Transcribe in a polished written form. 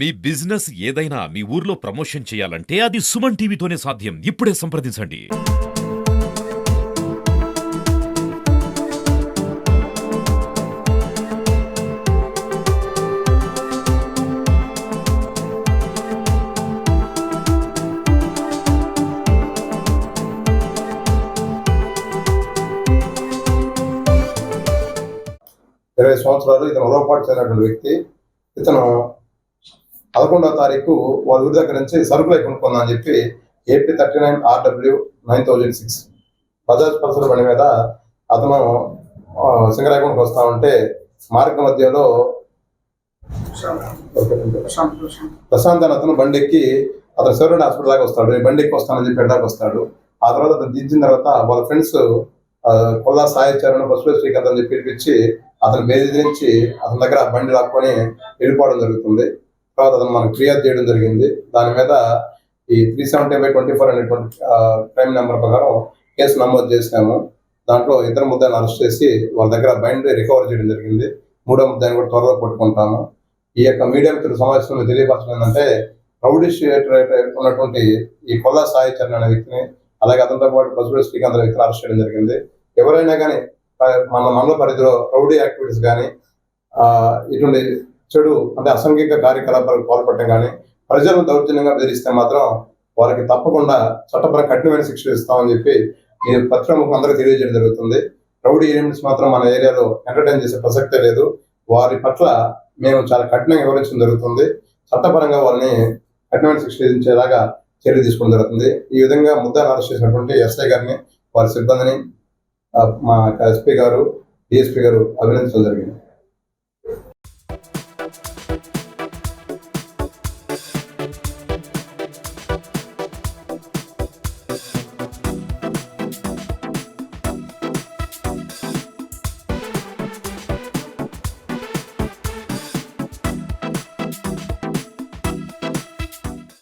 మీ business ఏదైనా మీ ఊర్లో promotion చేయాలంటే అది సుమన్ టీవీతోనే సాధ్యం. ఇప్పుడే సంప్రదించండి. ఇరవై సంవత్సరాలు ఇతను ఉలవపాటు చెందినటువంటి వ్యక్తి. ఇతను 11వ తారీఖు వాళ్ళ ఊరి దగ్గర నుంచి సరుకులు కొనుక్కుందా అని చెప్పి ఏపీ 39 RW 9006 బజాజ్ పల్సర్ బండి మీద అతను సింగరాయకొండకు వస్తా ఉంటే మార్గ మధ్యలో ప్రశాంత్ అని అతను బండి ఎక్కి అతను శివరెడ్డి హాస్పిటల్ దాకా వస్తాడు. ఈ బండి ఎక్కి వస్తానని చెప్పి దాకా వస్తాడు. ఆ తర్వాత అతను దించిన తర్వాత వాళ్ళ ఫ్రెండ్స్ కొల్లా సాయిచారణ బస్సు శ్రీకాంత్ అని చెప్పి పిలిపించి అతను బెదిరించి అతని దగ్గర బండి లాక్కొని వెళ్ళిపోవడం జరుగుతుంది. తర్వాత అతను మనకు ఫిర్యాదు చేయడం జరిగింది. దాని మీద ఈ 370/24 అనేటువంటి క్రైమ్ నెంబర్ ప్రకారం కేసు నమోదు చేసినాము. దాంట్లో ఇద్దరు ముద్దాయిని అరెస్ట్ చేసి వాళ్ళ దగ్గర బండి రికవర్ చేయడం జరిగింది. మూడో ముద్దాయిని కూడా త్వరలో పట్టుకుంటాము. ఈ యొక్క మీడియా మిత్రుల సమావేశంలో తెలియపరచడం ఏంటంటే రౌడీ ఉన్నటువంటి ఈ కొల్లా సాయిచరణ్ అనే వ్యక్తిని, అలాగే అతనితో పాటు బస్సు శ్రీకాంత్ వ్యక్తిని అరెస్ట్ చేయడం జరిగింది. ఎవరైనా కానీ మన మండల పరిధిలో రౌడీ యాక్టివిటీస్ కానీ ఇటువంటి చెడు అంటే అసాంఘిక కార్యకలాపాలకు పాల్పడటం కానీ ప్రజలను దౌర్జన్యంగా బెదిరిస్తే మాత్రం వారికి తప్పకుండా చట్టపరంగా కఠినమైన శిక్ష ఇస్తామని చెప్పి ఈ పత్రిక అందరికీ తెలియజేయడం జరుగుతుంది. రౌడీ ఎలిమెంట్స్ మాత్రం మన ఏరియాలో ఎంటర్టైన్ చేసే ప్రసక్తే లేదు. వారి పట్ల మేము చాలా కఠినంగా వివరించడం జరుగుతుంది. చట్టపరంగా వారిని కఠినమైన శిక్ష విధించేలాగా చర్య తీసుకోవడం జరుగుతుంది. ఈ విధంగా ముద్దాయిని అరెస్ట్ చేసినటువంటి ఎస్ఐ గారిని, వారి సిబ్బందిని మా ఎస్పీ గారు, డిఎస్పీ గారు అభినందించడం జరిగింది.